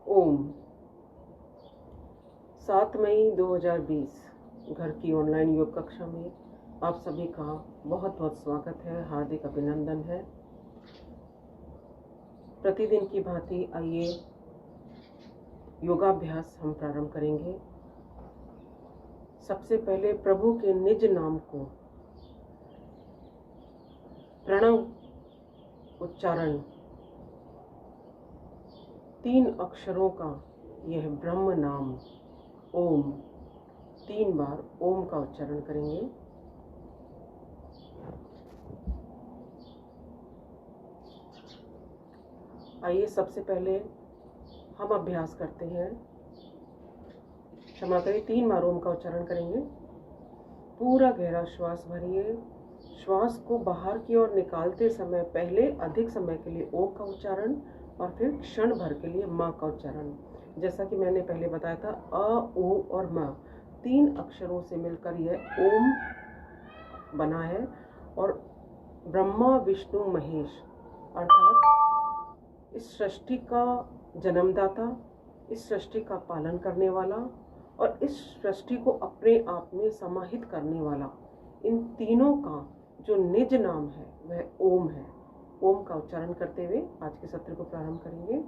ओम 7 मई 2020 घर की ऑनलाइन योग कक्षा में आप सभी का बहुत बहुत स्वागत है, हार्दिक अभिनंदन है। प्रतिदिन की भांति आइए योगाभ्यास हम प्रारंभ करेंगे। सबसे पहले प्रभु के निज नाम को प्रणव उच्चारण 3 अक्षरों का यह ब्रह्म नाम ओम 3 बार ओम का उच्चारण करेंगे। आइए सबसे पहले हम अभ्यास करते हैं। क्षमा करें, 3 बार ओम का उच्चारण करेंगे। पूरा गहरा श्वास भरिए। श्वास को बाहर की ओर निकालते समय पहले अधिक समय के लिए ओ का उच्चारण और फिर क्षण भर के लिए माँ का उच्चारण। जैसा कि मैंने पहले बताया था, अ, ओ और म 3 अक्षरों से मिलकर यह ओम बना है। और ब्रह्मा विष्णु महेश अर्थात इस सृष्टि का जन्मदाता, इस सृष्टि का पालन करने वाला और इस सृष्टि को अपने आप में समाहित करने वाला, इन तीनों का जो निज नाम है वह ओम है। ओम का उच्चारण करते हुए आज के सत्र को प्रारंभ करेंगे।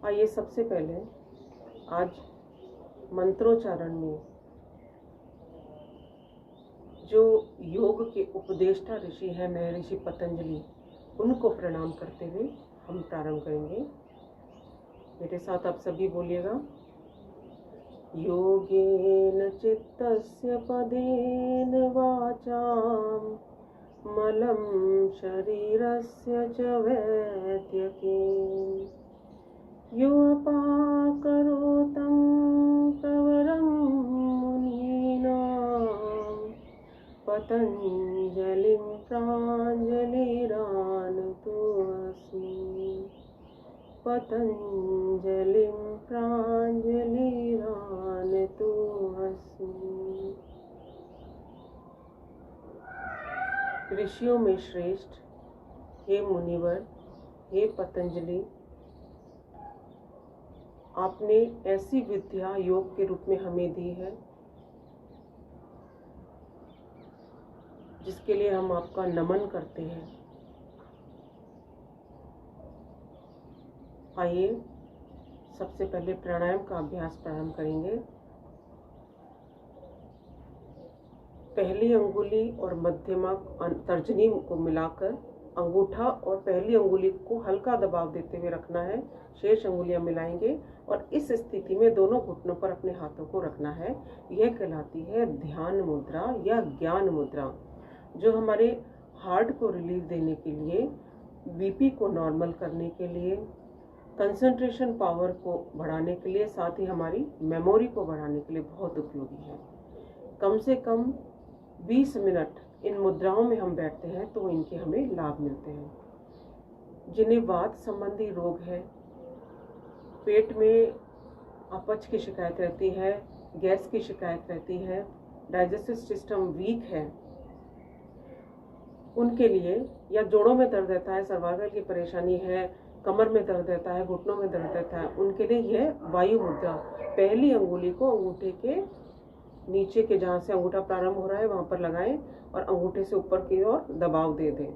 आइए सबसे पहले आज मंत्रोच्चारण में जो योग के उपदेष्टा ऋषि हैं महर्षि पतंजलि, उनको प्रणाम करते हुए हम प्रारंभ करेंगे। मेरे साथ आप सभी बोलिएगा। योगेन चित्तस्य पदेन वाचाम मलं शरीरस्य च वैद्यकेन योपाकरोतं प्रवरं मुनीनां पतञ्जलिं प्राञ्जलिरानतोऽस्मि। पतञ्जलिं प्राञ्जलिरानतोऽस्मि। ऋषियों में श्रेष्ठ हे मुनिवर, हे पतंजलि, आपने ऐसी विद्या योग के रूप में हमें दी है जिसके लिए हम आपका नमन करते हैं। आइए सबसे पहले प्राणायाम का अभ्यास प्रारंभ करेंगे। पहली अंगुली और मध्यमा तर्जनी को मिलाकर अंगूठा और पहली अंगुली को हल्का दबाव देते हुए रखना है। शेष अंगुलियां मिलाएंगे और इस स्थिति में दोनों घुटनों पर अपने हाथों को रखना है। यह कहलाती है ध्यान मुद्रा या ज्ञान मुद्रा, जो हमारे हार्ट को रिलीफ देने के लिए, बीपी को नॉर्मल करने के लिए, कंसंट्रेशन पावर को बढ़ाने के लिए, साथ ही हमारी मेमोरी को बढ़ाने के लिए बहुत उपयोगी है। कम से कम 20 मिनट इन मुद्राओं में हम बैठते हैं तो इनके हमें लाभ मिलते हैं। जिन्हें वात संबंधी रोग है, पेट में अपच की शिकायत रहती है, गैस की शिकायत रहती है, डाइजेस्टिव सिस्टम वीक है, उनके लिए, या जोड़ों में दर्द रहता है, सर्वाइकल की परेशानी है, कमर में दर्द रहता है, घुटनों में दर्द रहता है, उनके लिए यह वायु मुद्रा, पहली अंगुली को अंगूठे के नीचे के, जहाँ से अंगूठा प्रारंभ हो रहा है वहाँ पर लगाएं और अंगूठे से ऊपर की ओर दबाव दे दें।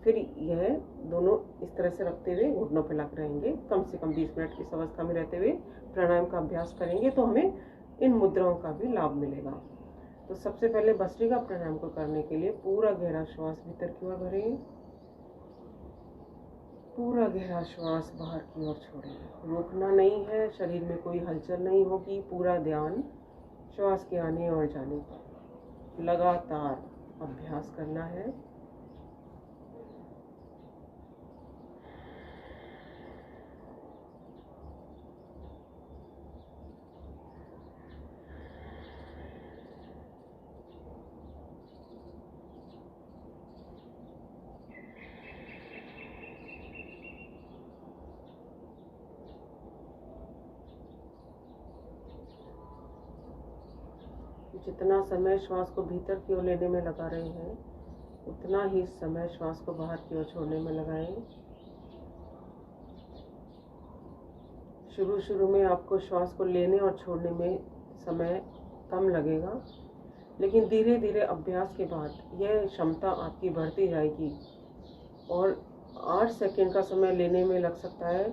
फिर यह दोनों इस तरह से रखते हुए घुटनों पे लग रहेंगे। कम से कम 20 मिनट इस अवस्था में रहते हुए प्राणायाम का अभ्यास करेंगे तो हमें इन मुद्राओं का भी लाभ मिलेगा। तो सबसे पहले भस्त्रिका प्राणायाम को करने के लिए पूरा गहरा श्वास भीतर की ओर भरें, पूरा गहरा श्वास बाहर की ओर छोड़ें। रोकना नहीं है, शरीर में कोई हलचल नहीं होगी, पूरा ध्यान श्वास के आने और जाने पर लगातार अभ्यास करना है। जितना समय श्वास को भीतर की ओर लेने में लगा रहे हैं उतना ही समय श्वास को बाहर की ओर छोड़ने में लगाएं। शुरू में आपको श्वास को लेने और छोड़ने में समय कम लगेगा, लेकिन धीरे धीरे अभ्यास के बाद यह क्षमता आपकी बढ़ती जाएगी और 8 सेकंड का समय लेने में लग सकता है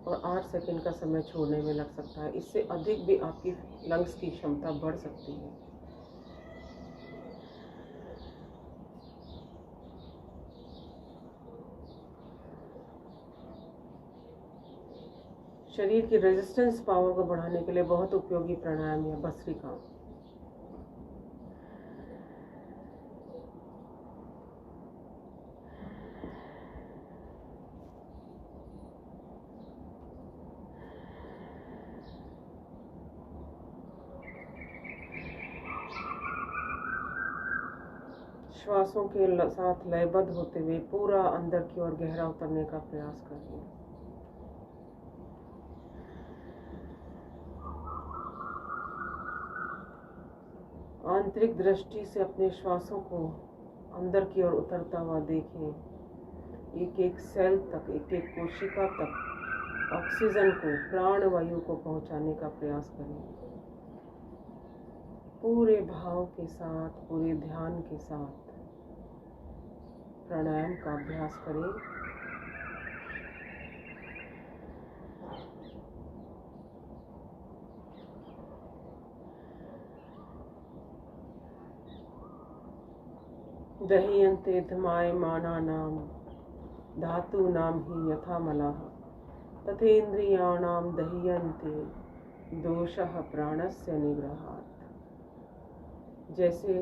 और 8 सेकंड का समय छोड़ने में लग सकता है। इससे अधिक भी आपकी लंग्स की क्षमता बढ़ सकती है। शरीर की रेजिस्टेंस पावर को बढ़ाने के लिए बहुत उपयोगी प्राणायाम है भस्त्रिका। श्वासों के साथ लयबद्ध होते हुए पूरा अंदर की ओर गहरा उतरने का प्रयास करिए। आंतरिक दृष्टि से अपने श्वासों को अंदर की ओर उतरता हुआ देखें। एक एक सेल तक, एक एक कोशिका तक ऑक्सीजन को, प्राण वायु को पहुंचाने का प्रयास करें। पूरे भाव के साथ, पूरे ध्यान के साथ प्राणायाम का अभ्यास करें। दह्यन्ते धमायमानानां धातूनां हि यथा मलाः तथेन्द्रियाणां दह्यन्ते दोषः प्राणस्य निग्रहात्। जैसे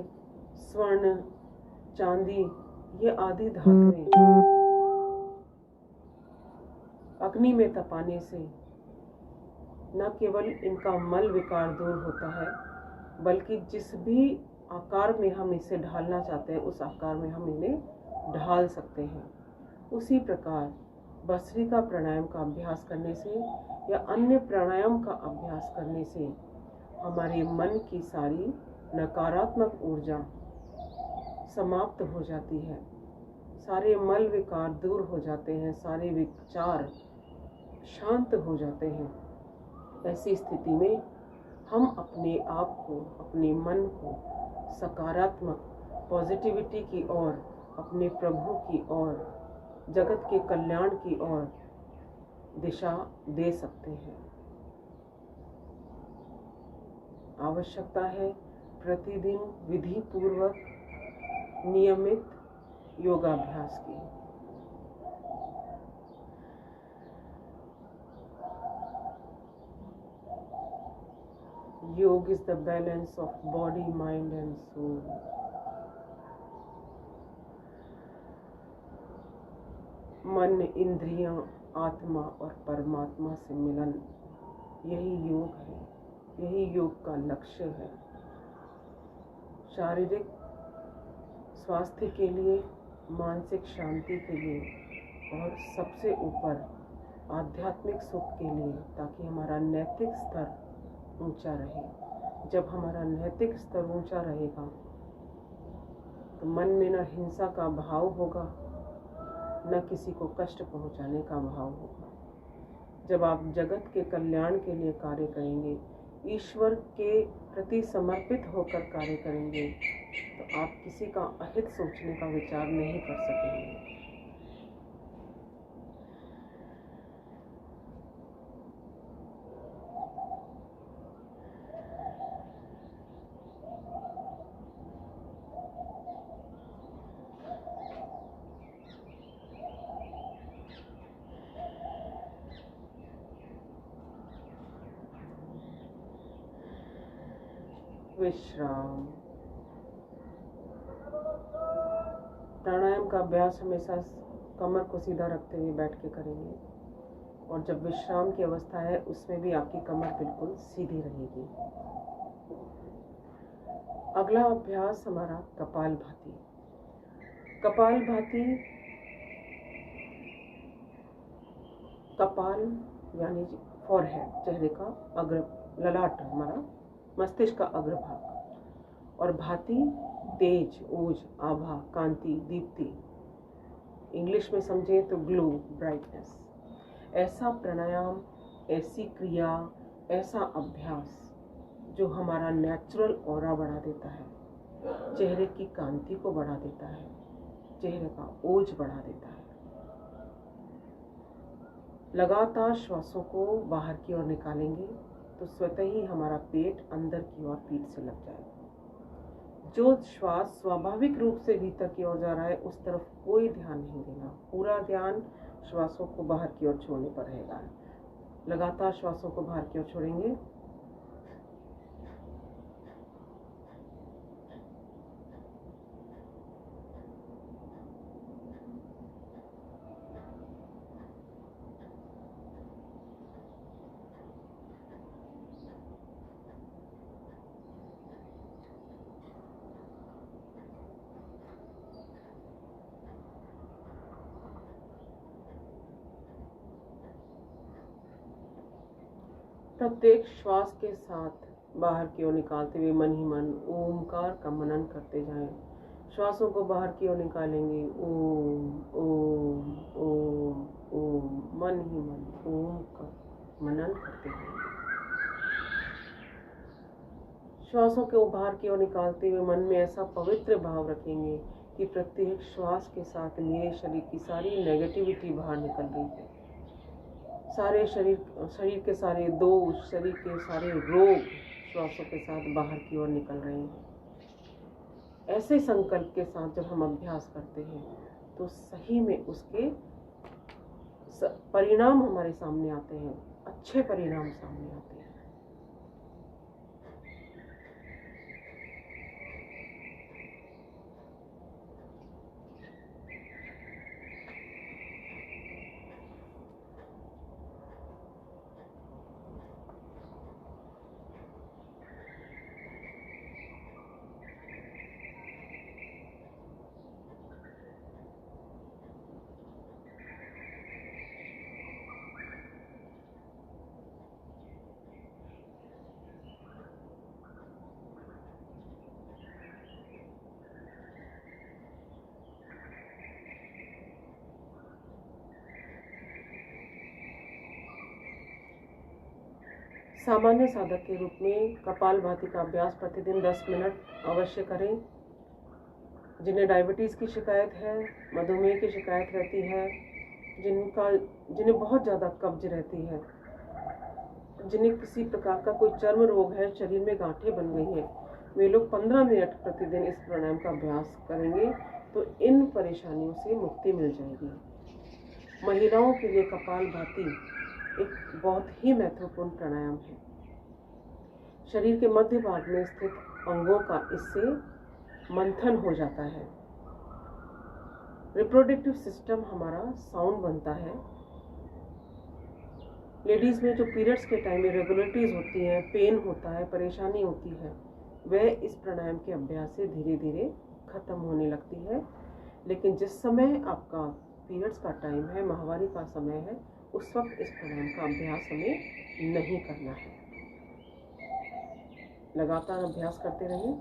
स्वर्ण, चांदी, ये आदि धातुएं अग्नि में तपाने से न केवल इनका मल विकार दूर होता है, बल्कि जिस भी आकार में हम इसे ढालना चाहते हैं उस आकार में हम इन्हें ढाल सकते हैं। उसी प्रकार भस्त्रिका प्राणायाम का अभ्यास करने से या अन्य प्राणायाम का अभ्यास करने से हमारे मन की सारी नकारात्मक ऊर्जा समाप्त हो जाती है, सारे मल विकार दूर हो जाते हैं, सारे विचार शांत हो जाते हैं। ऐसी स्थिति में हम अपने आप को, अपने मन को सकारात्मक पॉजिटिविटी की ओर, अपने प्रभु की ओर, जगत के कल्याण की ओर दिशा दे सकते हैं। आवश्यकता है प्रतिदिन विधि पूर्वक नियमित योगाभ्यास की। Yoga is the balance of body, mind and soul. मन, इंद्रियां, आत्मा और परमात्मा से मिलन, यही योग है, यही योग का लक्ष्य है। शारीरिक स्वास्थ्य के लिए, मानसिक शांति के लिए और सबसे ऊपर आध्यात्मिक सुख के लिए, ताकि हमारा नैतिक स्तर ऊंचा रहे। जब हमारा नैतिक स्तर ऊंचा रहेगा तो मन में न हिंसा का भाव होगा, न किसी को कष्ट पहुंचाने का भाव होगा। जब आप जगत के कल्याण के लिए कार्य करेंगे, ईश्वर के प्रति समर्पित होकर कार्य करेंगे, तो आप किसी का अहित सोचने का विचार नहीं कर सकेंगे। विश्राम। प्राणायाम का अभ्यास हमेशा कमर को सीधा रखते हुए बैठ के करेंगे, और जब विश्राम की अवस्था है उसमें भी आपकी कमर बिल्कुल सीधी रहेगी। अगला अभ्यास हमारा कपालभाति। कपालभाति, कपाल यानी फॉरहेड, चेहरे का अग्र, ललाट, हमारा मस्तिष्क का अग्रभाग, और भाति तेज, ओज, आभा, कांति, दीप्ति, इंग्लिश में समझें तो ग्लो, ब्राइटनेस। ऐसा प्राणायाम, ऐसी क्रिया, ऐसा अभ्यास जो हमारा नेचुरल ऑरा बढ़ा देता है, चेहरे की कांति को बढ़ा देता है, चेहरे का ओज बढ़ा देता है। लगातार श्वासों को बाहर की ओर निकालेंगे तो स्वतः ही हमारा पेट अंदर की ओर पीठ से लग जाएगा। जो श्वास स्वाभाविक रूप से भीतर की ओर जा रहा है उस तरफ कोई ध्यान नहीं देना, पूरा ध्यान श्वासों को बाहर की ओर छोड़ने पर रहेगा। लगातार श्वासों को बाहर की ओर छोड़ेंगे। प्रत्येक श्वास के साथ बाहर की ओर निकालते हुए मन ही मन ओमकार का मनन करते जाएं। श्वासों को बाहर की ओर निकालेंगे, ओम ओम ओम ओम, मन ही मन ओम का मनन करते जाएंगे। श्वासों को बाहर की ओर निकालते हुए मन में ऐसा पवित्र भाव रखेंगे कि प्रत्येक श्वास के साथ मेरे शरीर की सारी नेगेटिविटी बाहर निकल रही है, सारे शरीर के सारे दोष, शरीर के सारे रोग श्वासों के साथ बाहर की ओर निकल रहे हैं। ऐसे संकल्प के साथ जब हम अभ्यास करते हैं तो सही में उसके परिणाम हमारे सामने आते हैं, अच्छे परिणाम सामने आते हैं। सामान्य साधक के रूप में कपालभाति का अभ्यास प्रतिदिन 10 मिनट अवश्य करें। जिन्हें डायबिटीज़ की शिकायत है, मधुमेह की शिकायत रहती है, जिन्हें बहुत ज़्यादा कब्ज रहती है, जिन्हें किसी प्रकार का कोई चर्म रोग है, शरीर में गांठें बन गई हैं, वे लोग 15 मिनट प्रतिदिन इस प्राणायाम का अभ्यास करेंगे तो इन परेशानियों से मुक्ति मिल जाएगी। महिलाओं के लिए कपालभाति एक बहुत ही महत्वपूर्ण प्राणायाम है। शरीर के मध्य भाग में स्थित अंगों का इससे मंथन हो जाता है। रिप्रोडक्टिव सिस्टम हमारा साउंड बनता है। लेडीज़ में जो पीरियड्स के टाइम में इरेगुलरिटीज होती हैं, पेन होता है, परेशानी होती है, वह इस प्राणायाम के अभ्यास से धीरे धीरे खत्म होने लगती है। लेकिन जिस समय आपका पीरियड्स का टाइम है, माहवारी का समय है, उस वक्त इस प्राणायाम का अभ्यास हमें नहीं करना है। लगातार अभ्यास करते रहें।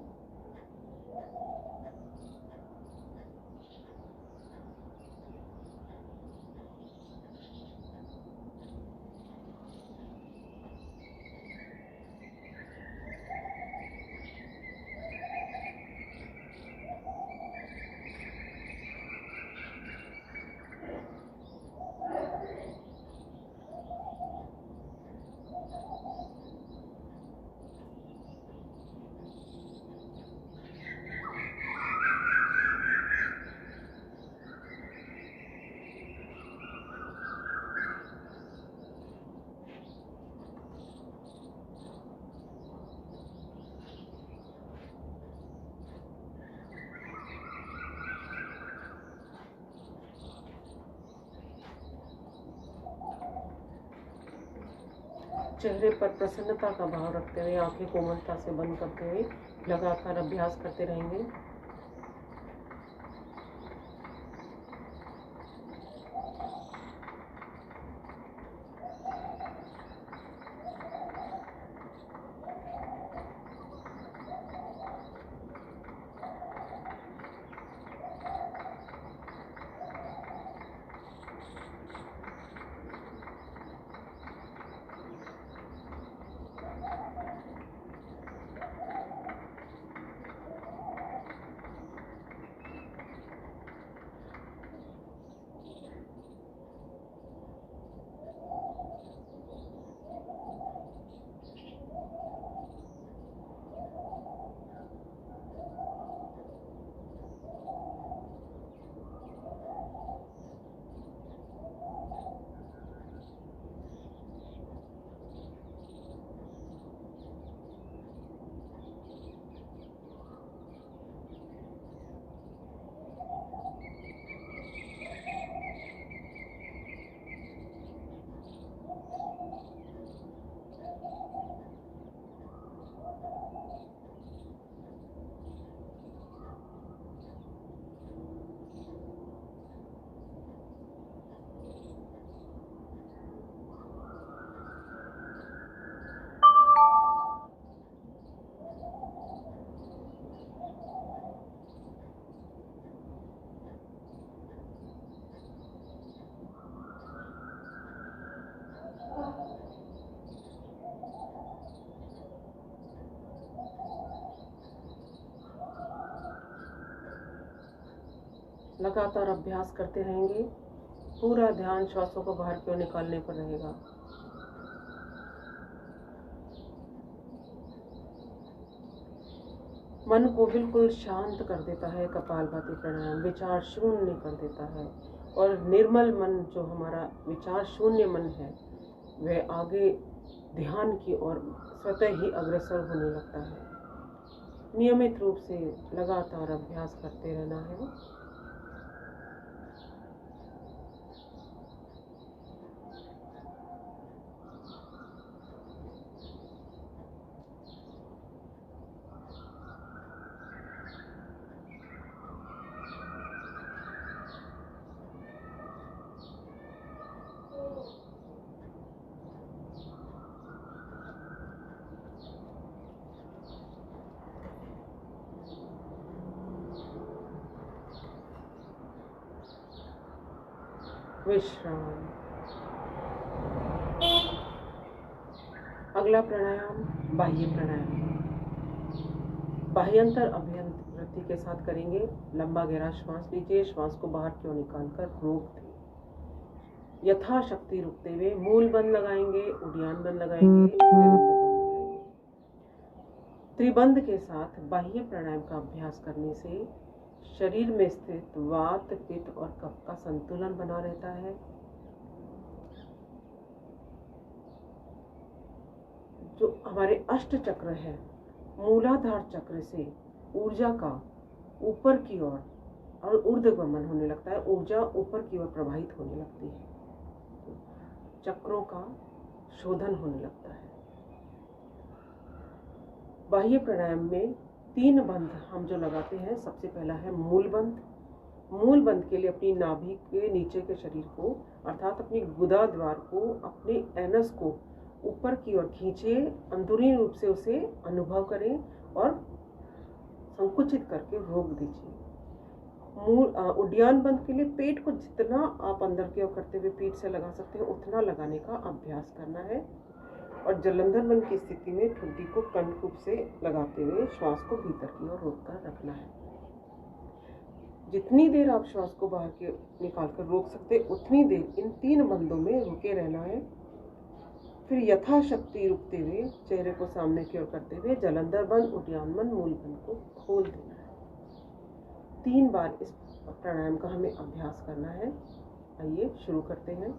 चेहरे पर प्रसन्नता का भाव रखते हुए, आंखें कोमलता से बंद करते हुए लगातार अभ्यास करते रहेंगे। लगातार अभ्यास करते रहेंगे। पूरा ध्यान श्वासों को बाहर की ओर निकालने पर रहेगा। मन को बिल्कुल शांत कर देता है कपालभाति प्राणायाम, विचार शून्य कर देता है और निर्मल मन, जो हमारा विचार शून्य मन है, वह आगे ध्यान की ओर स्वतः ही अग्रसर होने लगता है। नियमित रूप से लगातार अभ्यास करते रहना है। विश्राम। अगला प्राणायाम बाह्य प्राणायाम, बाह्यंतर अभ्यंतरवृत्ति के साथ करेंगे। लंबा गहरा श्वास लीजिए, श्वास को बाहर की ओर निकालकर रोक दें। यथाशक्ति रुकते हुए मूल बंद लगाएंगे, उद्यान बंद लगाएंगे, त्रिबंध के साथ बाह्य प्राणायाम का अभ्यास करने से शरीर में स्थित वात, पित्त और कफ का संतुलन बना रहता है। जो हमारे अष्ट चक्र है, मूलाधार चक्र से ऊर्जा का ऊपर की ओर और ऊर्ध्वगमन होने लगता है। ऊर्जा ऊपर की ओर प्रवाहित होने लगती है, चक्रों का शोधन होने लगता है। बाह्य प्राणायाम में 3 बंध हम जो लगाते हैं, सबसे पहला है मूल बंध। मूल बंध के लिए अपनी नाभि के नीचे के शरीर को, अर्थात अपनी गुदा द्वार को, अपने एनस को ऊपर की ओर खींचे, अंदरूनी रूप से उसे अनुभव करें और संकुचित करके रोक दीजिए। उद्यान बंध के लिए पेट को जितना आप अंदर की ओर करते हुए पीठ से लगा सकते हैं, उतना लगाने का अभ्यास करना है। और जलंधर बंध की स्थिति में ठुड्डी को कंठकूप से लगाते हुए श्वास को भीतर की ओर रोककर रखना है। जितनी देर आप श्वास को बाहर के निकालकर रोक सकते, उतनी देर इन 3 बंधों में रुके रहना है। फिर यथाशक्ति रुकते हुए चेहरे को सामने की ओर करते हुए जलंधर बंध, उद्यान बंध, मूल बंध को खोल देना है। 3 बार इस प्राणायाम का हमें अभ्यास करना है। आइए शुरू करते हैं।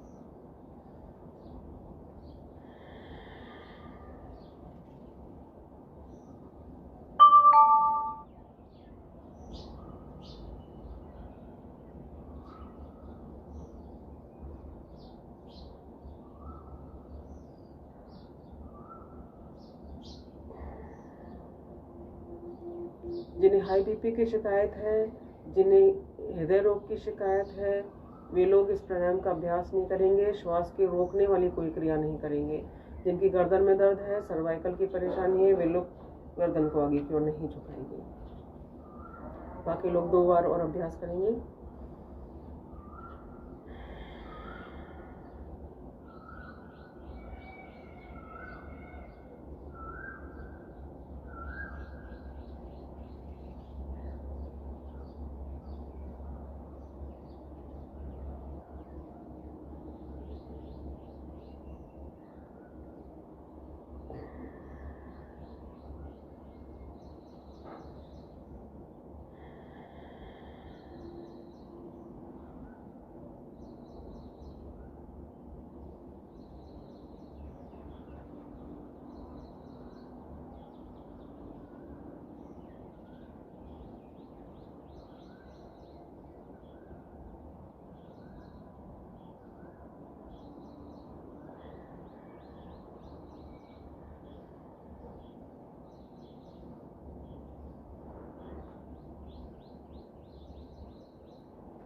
जिन्हें हाई बीपी की शिकायत है, जिन्हें हृदय रोग की शिकायत है, वे लोग इस प्राणायाम का अभ्यास नहीं करेंगे। श्वास के रोकने वाली कोई क्रिया नहीं करेंगे। जिनकी गर्दन में दर्द है, सर्वाइकल की परेशानी है, वे लोग गर्दन को आगे की ओर नहीं झुकाएंगे। बाकी लोग 2 बार और अभ्यास करेंगे।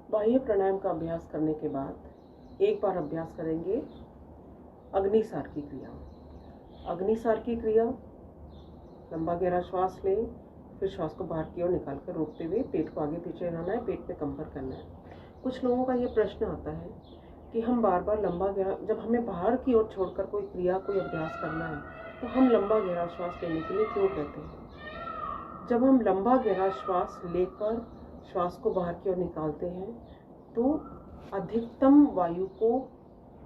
बाह्य प्राणायाम का अभ्यास करने के बाद एक बार अभ्यास करेंगे अग्निसार की क्रिया। अग्निसार की क्रिया, लंबा गहरा श्वास लें, फिर श्वास को बाहर की ओर निकाल कर रोकते हुए पेट को आगे पीछे हिलाना है, पेट पे कंपन करना है। कुछ लोगों का ये प्रश्न आता है कि हम बार बार लंबा गहरा, जब हमें बाहर की ओर छोड़कर कोई क्रिया, कोई अभ्यास करना है, तो हम लंबा गहरा श्वास लेने के लिए क्यों कहते हैं? जब हम लंबा गहरा श्वास लेकर श्वास को बाहर की ओर निकालते हैं तो अधिकतम वायु को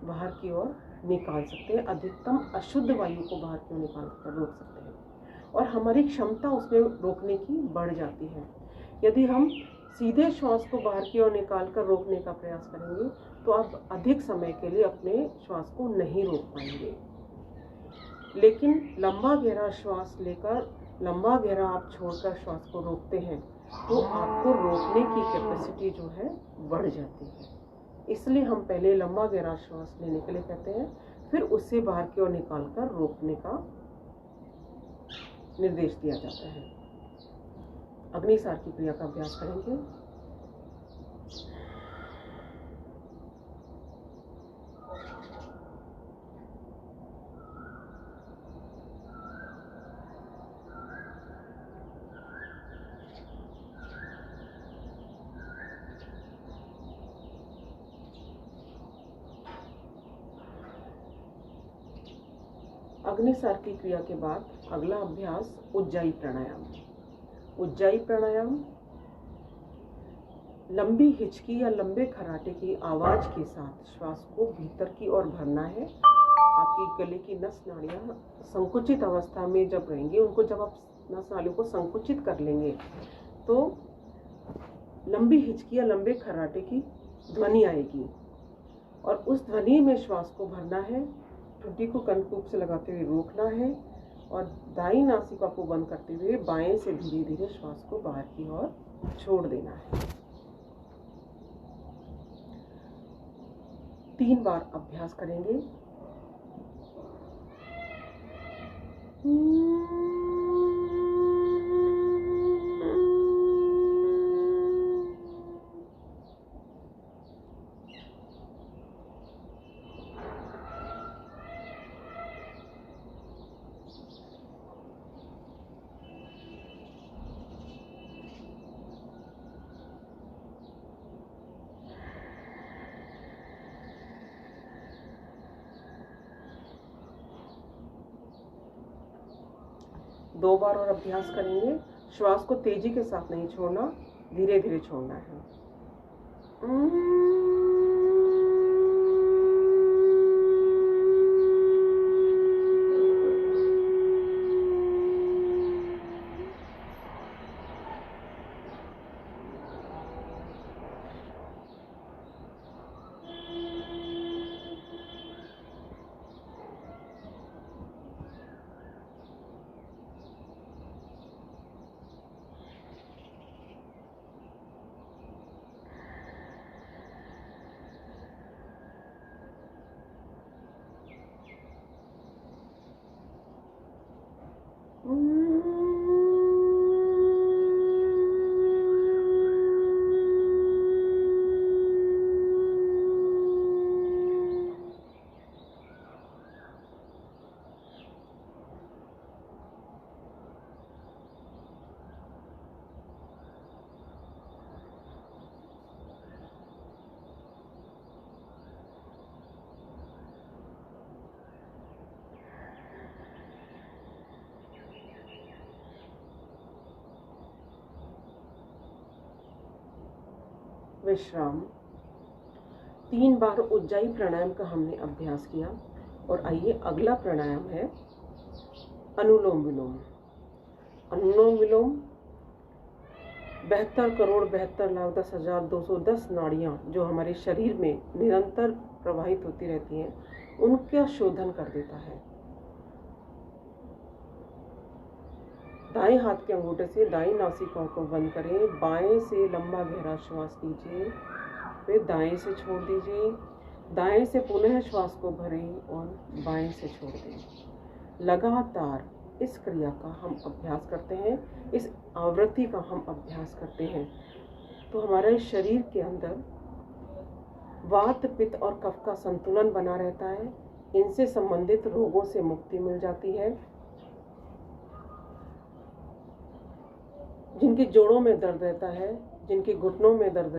बाहर की ओर निकाल सकते हैं, अधिकतम अशुद्ध वायु को बाहर की ओर निकाल कर रोक सकते हैं और हमारी क्षमता उसमें रोकने की बढ़ जाती है। यदि हम सीधे श्वास को बाहर की ओर निकाल कर रोकने का प्रयास करेंगे तो आप अधिक समय के लिए अपने श्वास को नहीं रोक पाएंगे। लेकिन लंबा गहरा श्वास लेकर लंबा गहरा आप छोड़कर श्वास को रोकते हैं तो आपको रोकने की कैपेसिटी जो है बढ़ जाती है। इसलिए हम पहले लंबा गहरा श्वास लेने के लिए कहते हैं, फिर उससे बाहर की ओर निकालकर रोकने का निर्देश दिया जाता है। अग्निसार की क्रिया का अभ्यास करेंगे। अग्निसार की क्रिया के बाद अगला अभ्यास उज्जाई प्राणायाम। उज्जाई प्राणायाम लंबी हिचकी या लंबे खराटे की आवाज के साथ श्वास को भीतर की ओर भरना है। आपकी गले की नस नाड़ियां संकुचित अवस्था में जब रहेंगी, उनको जब आप नस नाड़ियों को संकुचित कर लेंगे तो लंबी हिचकी या लंबे खराटे की ध्वनि आएगी और उस ध्वनि में श्वास को भरना है। ठुड्डी को कंठकूप से लगाते हुए रोकना है और दाईं नासिका को बंद करते हुए बाएं से धीरे धीरे श्वास को बाहर की ओर छोड़ देना है। 3 बार अभ्यास करेंगे। दो बार और अभ्यास करेंगे। श्वास को तेजी के साथ नहीं छोड़ना, धीरे धीरे छोड़ना है। विश्राम। 3 बार उज्जाई प्राणायाम का हमने अभ्यास किया। और आइए अगला प्राणायाम है अनुलोम विलोम। अनुलोम विलोम 72,72,10,210 नाड़ियाँ जो हमारे शरीर में निरंतर प्रवाहित होती रहती हैं, उनका शोधन कर देता है। दाएं हाथ के अंगूठे से दाएं नासिका को बंद करें, बाएं से लंबा गहरा श्वास लीजिए, फिर दाएं से छोड़ दीजिए, दाएं से पुनः श्वास को भरें और बाएं से छोड़ दें। लगातार इस क्रिया का हम अभ्यास करते हैं, इस आवृत्ति का हम अभ्यास करते हैं, तो हमारे शरीर के अंदर वात, पित्त और कफ का संतुलन बना रहता है। इनसे संबंधित रोगों से मुक्ति मिल जाती है। जिनके जोड़ों में दर्द रहता है, जिनके घुटनों में दर्द